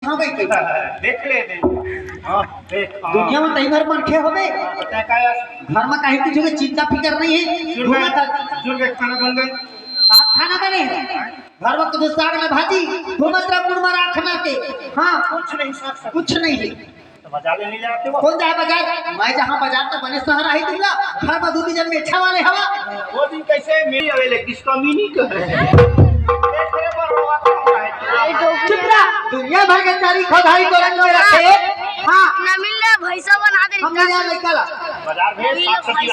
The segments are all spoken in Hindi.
हाँ भाई देख ले हां देख दुनिया में तई भर मनखे होवे पता का घर में काहे की जो चिंता फिकर नहीं है जुर्ग खाना बन गए आप खाना बने घर वक्त तो साग में भाजी घुमतरा मुरमरा खाना के हाँ कुछ नहीं है तो बाजार ले नहीं जाते हो कौन जाए बाजार मैं जहाँ बाजार तो बने शहर आई दिला घर में दूधी जन में अच्छा वाले हवा वो दिन कैसे मेरी अवेले किसका मिनी कर चित्रा दुनिया भर के तारीख खोदाई तो रंग में रखे हाँ ना मिल रहा भैसा बना दे हम यहाँ निकला बाजार भेज साग सब्जी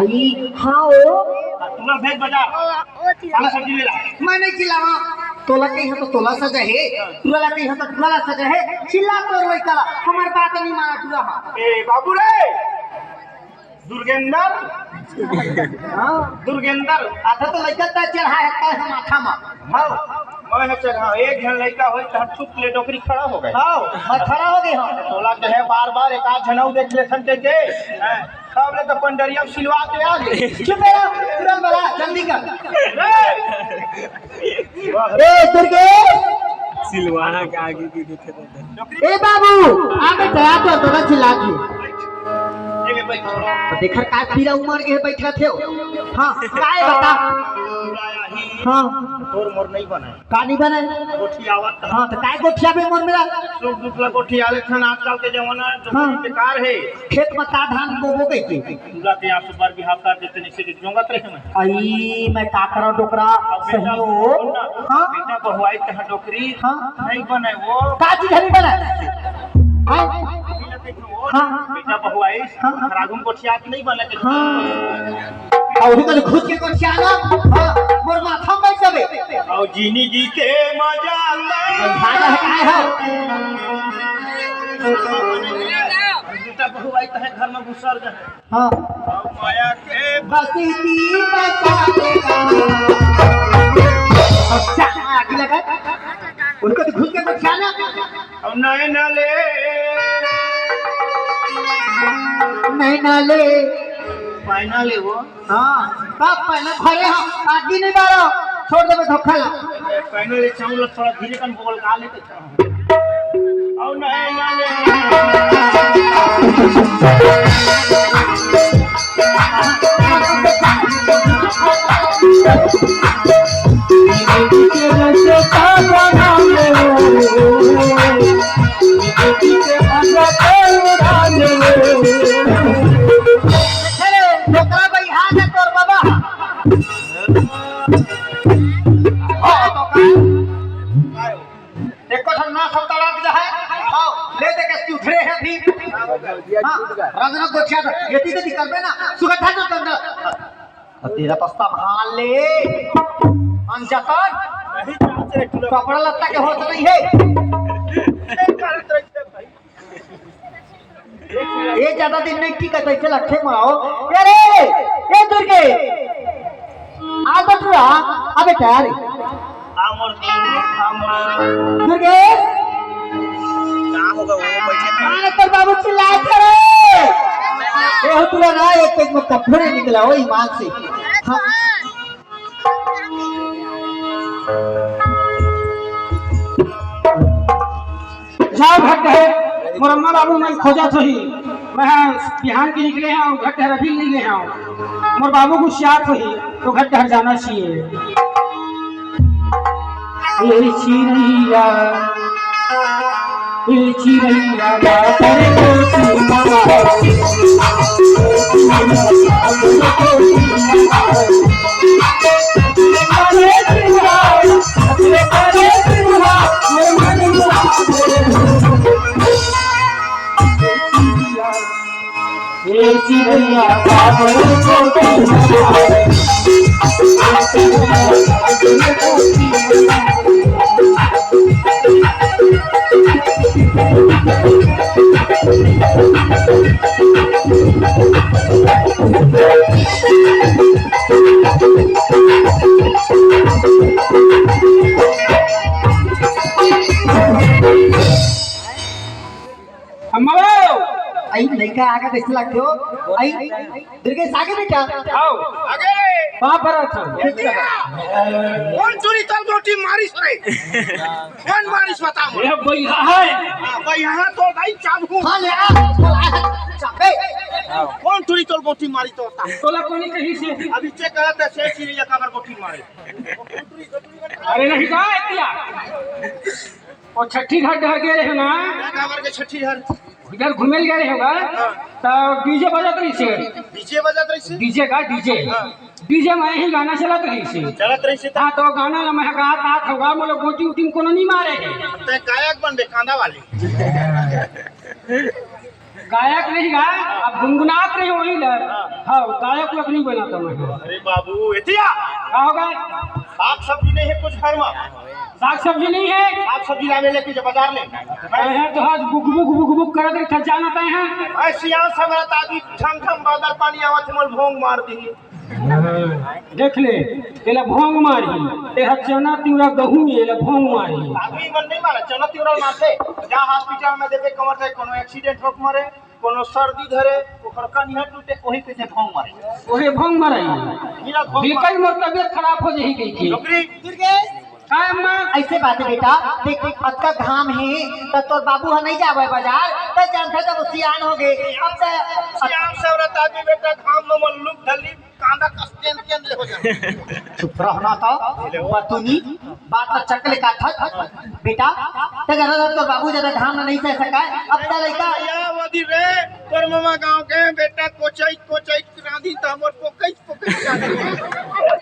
आई हाँ ओ तुम भेज बाजार साग सब्जी ले ला मैं नहीं चिल्लावा तोला कहीं है तो तोला सजा है तुला कहीं है तो तुला सजा है चिल्ला तो रोई कला हमार बात नहीं माना तुला हां ए बाबू रे दुर्गेंद्र हां दुर्गेंद्र आधा तो लइका ता चढ़ा है हम माथा में हां मैं चढ़ा एक जन लड़का होई त छुप ले डोकरी खड़ा हो गए हां मैं खड़ा हो गई हां तोला कहे बार-बार एक आध जनऊ देख ले संते के सब ले तो पंडरिया सिलवा के आ गए चुप रहो तुरंत बड़ा जल्दी कर ए दुर्गे सिलवाना के आगे की देखे तो ए बाबू आगे दया तो तोरा चिल्ला दी ये भाई तो देखर का पीरा उमर के बैठा थे हां काय बता हां और मोर नहीं बनाए कानी बने गोठी आवत हां तो काय गोठिया पे मन मेरा सुख दुखला गोठी आले छन आजकल के जमाना जो बेकार है खेत में का धान बोबो के पूरा के आप बार भी हाथ देते नहीं से जोंगत रहे मैं आई मैं का करा डोकरा सही हो हां बेटा बहुआई तह डोकरी हां नहीं बने वो का चीज नहीं बने हां हां बेटा बहुआई खरागुन गोठिया के नहीं बने हां और तो खुद के कोठिया ना हां मोर माथा में जाबे और जीनी जी के मजा ले भागा है काय हो बेटा बहुआई तह घर में घुसर गए हां माया के बसीती बचा देगा अच्छा आगे लगा उनको तो घुस के कोठिया ना अब नए ना ले नहीं ना ले पाइना ले वो हाँ कब पहले भरे हम आगे नहीं बारो छोड़ दे धोखा ला पहले ले चावल थोड़ा धीरे कन बोल का लेते और नहीं ना ले तेरा पस्ता भाल ले अनजतन कपड़ा लत्ता के होत नहीं है ये ज्यादा दिन नहीं ठीक है तो लट्ठे मारो अरे ये दुर्गे आ तो पूरा अबे तैयार दुर्गे क्या होगा वो बैठे आने पर बाबू चिल्लाए करे ये हो तुला ना एक एक में कपड़े निकला हो ईमान से हाँ जाओ घट है मुरम्मा बाबू मैं खोजा थी मैं बिहान के निकले हैं घट है अभी नहीं गए हैं मोर बाबू को शाद हुई तो घट घर जाना चाहिए ये चिड़ैया करे चिड़ैया आई लड़का आगे कैसे लगते हो आई दुर्गेश आगे बेटा आओ आगे वहाँ पर था कौन चोरी तल गोटी मारिस रे कौन मारिस बता मुझे ये भैया है भाई यहाँ तो नहीं चाबू हाँ ले आ चाबे कौन चोरी तल गोटी मारी तो होता तोला कोनी कहीं से अभी चेक करा था शेष ही या काबर गोटी मारे अरे नहीं का किया और छठी घाट ढह गए है ना काबर के छठी हर इधर घूमे गए होगा तो डीजे बजत रही से डीजे बजात रही से डीजे का डीजे डीजे में ही गाना चलत रही से चलत रही से हाँ तो गाना ला मैं गा तात होगा मोलो गोटी उटी कोनो नहीं मारे ते गायक बन बे कांदा वाली गायक नहीं गा अब गुनगुनात नहीं वही लग हाँ गायक लोग नहीं बनाता मैं अरे बाबू एतिया क्या होगा साग सब्जी नहीं है कुछ घर में साग सब्जी नहीं है साग सब्जी लावे लेके जब बाजार ले है तो आज बुक बुक करत रही खजाना तय है ऐसी यहाँ से मेरा ताजी ठम ठम बादल पानी आवत मोल भोंग मार दी देख ले तेला भोंग मारी तेरा चना तिवरा गहूं एला भोंग मारी आदमी मन नहीं मारा चना तिवरा मारते जहाँ हॉस्पिटल में देखे कमर से कोनो एक्सीडेंट होक मरे कोनो सर्दी धरे ओकर कनिया टूटे कोही पे से भोंग मारे ओहे भोंग मारी मेरा भोंग बिल्कुल मोर तबियत खराब हो जाही कही की नौकरी दुर्गेश काय अम्मा ऐसे बात है बेटा देख अब तक घाम है तो तोर बाबू नहीं जावे बाजार तो जानते तो सियान हो गए अब से श्याम से औरत आदमी बेटा घाम में मल्लुक ढली कांदा कस्तेन केंद्र हो जाए चुप रहना तो बतूनी बात तो चकले का था बेटा तो अगर तो बाबू ज्यादा घाम नहीं सह सका अब तो लड़का या वदी रे तोर मामा गांव के बेटा कोचई कोचई रांधी त हमर पोकई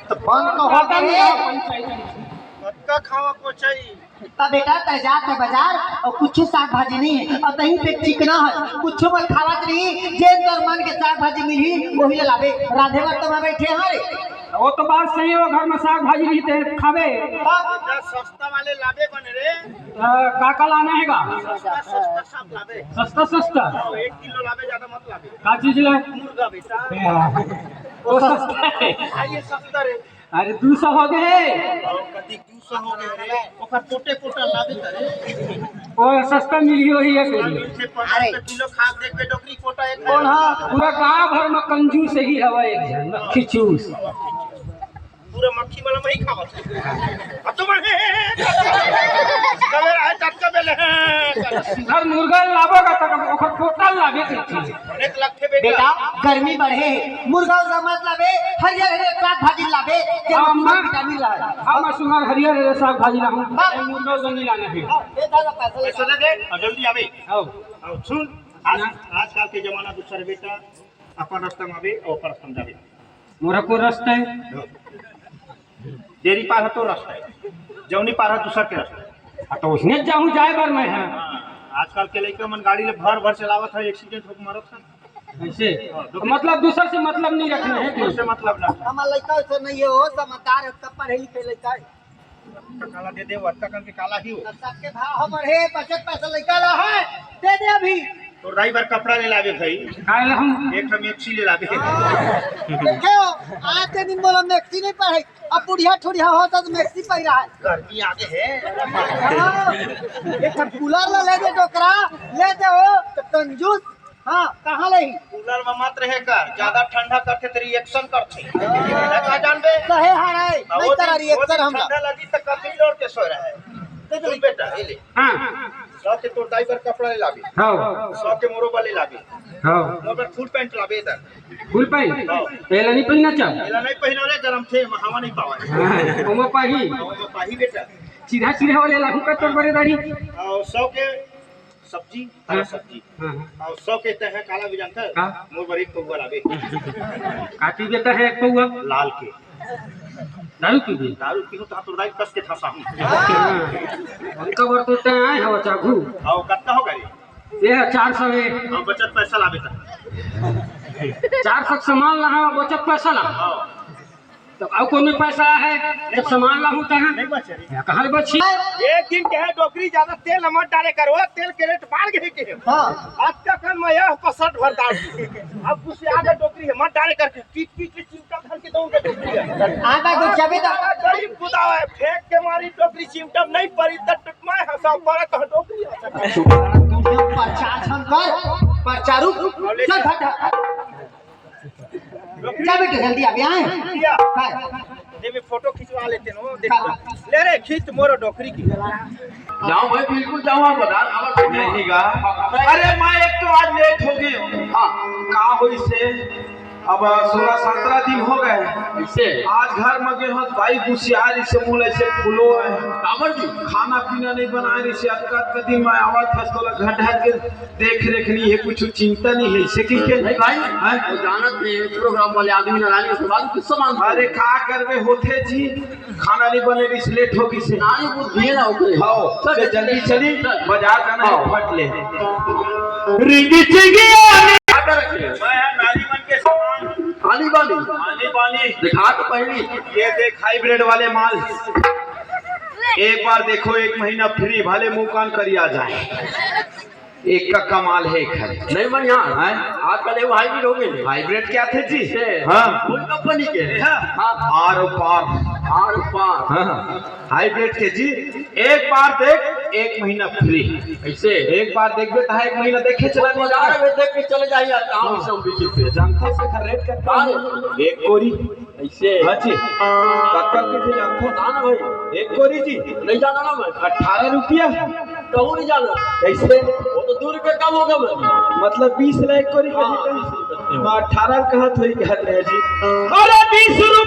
तो बंद तो होता नहीं मक्का खावा कोचई तब बेटा तय जात है बाजार और कुछ साग भाजी नहीं है और दही पे चिकना है कुछ मत खावत नहीं जे तोर मन के साग भाजी मिली वही ले लावे राधे वक्त में बैठे हैं रे वो तो बात सही है घर में साग भाजी नहीं ते खावे जा सस्ता वाले लावे बने रे काका लाना है का सस्ता सस्ता सब लावे सस्ता सस्ता 1 किलो लावे ज्यादा मत लावे का चीज ले मुर्गा बेटा वो सस्ता है ये सस्ता रे अरे 200 हो गए और कति 200 हो गए रे ओकर टोटे पोटा लावे तरे वो सस्ता मिली वही है कोई से 50 किलो खा देख के डोकरी पोटा एक कौन हाँ पूरा गांव भर में कंजूस ही हवा एक जन मक्खी चूस पूरा मक्खी वाला वही खावत अब तो बढ़े कबे है टटका बेले घर मुर्गा लाबोगा तक ओकर टोटल लागे के चीज अनेक लखे बेटा बेटा गर्मी बढ़े है मुर्गा उर्गा मत लावे हरियर हरियर साग भाजी लावे जे अम्मा विटामिन लावे हम सुनार हरियर साग भाजी ला हम मुर्गा गंगी लाना है दे दादा पैसा ले पैसा दे और जल्दी आवे आओ और सुन आजकल के जमाना दूसरा बेटा अपन रास्ता में आवे और पर रास्ता जावे मोरा को रास्ता है देरी पार है तो रास्ता है जौनी पार है दूसरा के रास्ता तो उसने जाऊं जाए बार मैं है आजकल के लड़के मन गाड़ी ले भर भर चलावत है एक्सीडेंट होके मरत है ऐसे तो मतलब दूसर से मतलब नहीं रखना है कि उससे मतलब ना हमार लड़का ऐसे नहीं है हो समझदार है सब पढ़े लिखे लड़का है काला दे दे वर्ता करके काला ही हो सबके भाव बढ़े बचत पैसा लड़का ला है दे दे अभी तो ड्राइवर बार कपड़ा ले लावे भाई खाए ला हम एक हम एक सी ले लावे देखे हो आज के दिन बोला मैक्सी नहीं पढ़े अब बुढ़िया ठुड़िया होता तो मैक्सी पढ़ रहा है गर्मी आगे है हाँ, एक कूलर ला ले दे डोकरा ले दे हो तो कंजूस हाँ कहाँ ले कूलर में मत रहे कर ज्यादा ठंडा करके तो रिएक्शन करते का जानबे कहे हारे नहीं करा रिएक्शन हम ठंडा लगी तो कभी लोड के सो रहा है सुन बेटा ये ले हां सौ के तो ड्राइवर कपड़ा ले लावे हां 100 के मोरोबा ले लावे हां मोर फुल पैंट लावे इधर फुल पाई पहले नहीं पहनना चाहिए एला नहीं पहिनो रे गरम थे हवा नहीं पावे ओमा पाही और पाही बेटा सीधा सीधा वाले लाहू का तोर बड़े दाढ़ी और 100 के सब्जी हरा सब्जी हां और 100 के तह काला भी जानता है हाँ। मोर बड़ी पौवा लावे काटी देता है एक पौवा लाल के दारू पी दे दारू पीहू तो हाथ उड़ाई कस के थासा उनका बर तो है हवा चागू और कितना हो गई ये 400 है और बचत पैसा लावे था 400 सामान ला बचत पैसा ला हां तो अब कोई पैसा है जब सामान लाहू तो नहीं बचे रे कहाँ बची एक दिन के है डोकरी ज्यादा तेल मत डाले करो तेल के रेट बढ़ गए के हाँ आज का कल मैं यह 65 भर डाल अब कुछ आगे डोकरी है मत डाले करके पीट के चिमटा भर के दूंगा डोकरी है आधा कुछ जबे तो गरीब खुदा है फेंक के मारी डोकरी चिमटा नहीं पड़ी तब मैं हंसा पड़ा तो डोकरी प्रचार कर प्रचारू ले चल हट जा बेटे जल्दी आ आए भैया काय देवे फोटो खिंचवा लेते नो देखो ले रे खींच मोरो डोकरी की जाओ भाई बिल्कुल जाओ आप बता अब नहीं गा अरे मैं एक तो आज लेट हो गई हूँ का होई से अब 16-17 दिन हो गए इससे आज घर में गए हैं भाई गुसियारी से मुँह ऐसे फूलो है कामर जी खाना पीना नहीं बना रही से अटका दिन में आवाज फसला घट है के देख रेख नहीं है कुछ चिंता नहीं है इसे की के नहीं भाई वो जानत नहीं प्रोग्राम वाले आदमी नारायण के सवाल किससे मानते अरे का करवे होते जी खाना नहीं बने रही लेट होगी से नारी बुद्धि है ना ओके आओ चल जल्दी चली बाजार जाना है फट ले रिंगी चिंगी आगे रखे मैं नारी मन के सामान आनी बानी आने वाली दिखा तो पहली ये देख हाइब्रिड वाले माल एक बार देखो 1 महीना फ्री भले मुंह कान करी आ जाए एक का कमाल है खैर नहीं मन यहाँ है आजकल वो हाइब्रिड हो गए हाइब्रिड क्या थे जी से हाँ फुल कंपनी के हाँ आर पार हाँ हाइब्रिड के जी एक बार देख 1 महीना फ्री ऐसे एक बार देख बेटा 1 महीना देखे चला नहीं बाजार में देख के चले जाइए कहाँ सब बिकी पे जानते से रेट करता है एक कोरी ऐसे हाँ जी कक्का के जी जानते हैं ना भाई एक कोरी जी नहीं जाना ना मैं 18 रुपया कहूँ नहीं जाना कैसे वो तो 2 रुपये कम होगा मैं मतलब 20 लाख कोरी का जी 18 कहा थोड़ी कहते हैं जी अरे 20 रुपया